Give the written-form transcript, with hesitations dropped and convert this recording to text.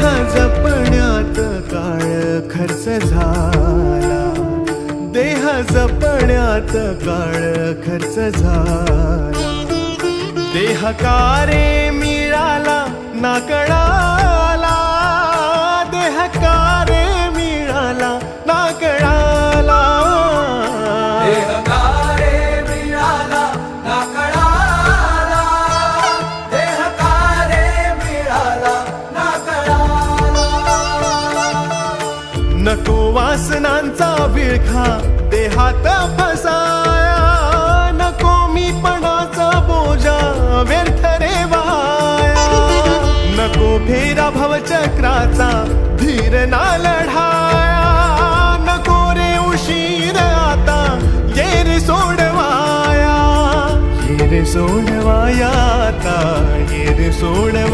देह जपण्यात काळ खर्च झाला, देह जपण्यात काळ खर्च झाला. देह का रे मिळाला ना कळाला, देह का रे मिळाला ना कळाला. देह का रे मिळाला ना कळाला, देह का रे मिळाला ना कळाला. नको वासनांचा विळखा देहात फसाया, नको मीपणाचा बोजा व्यर्थ रे वाया. नको फेरा भवचक्राचा धीर ना लढाया, नको रे उशीर आता ये रे सोडवाया, ये रे सोडवाया आता, ये रे सोडवाया.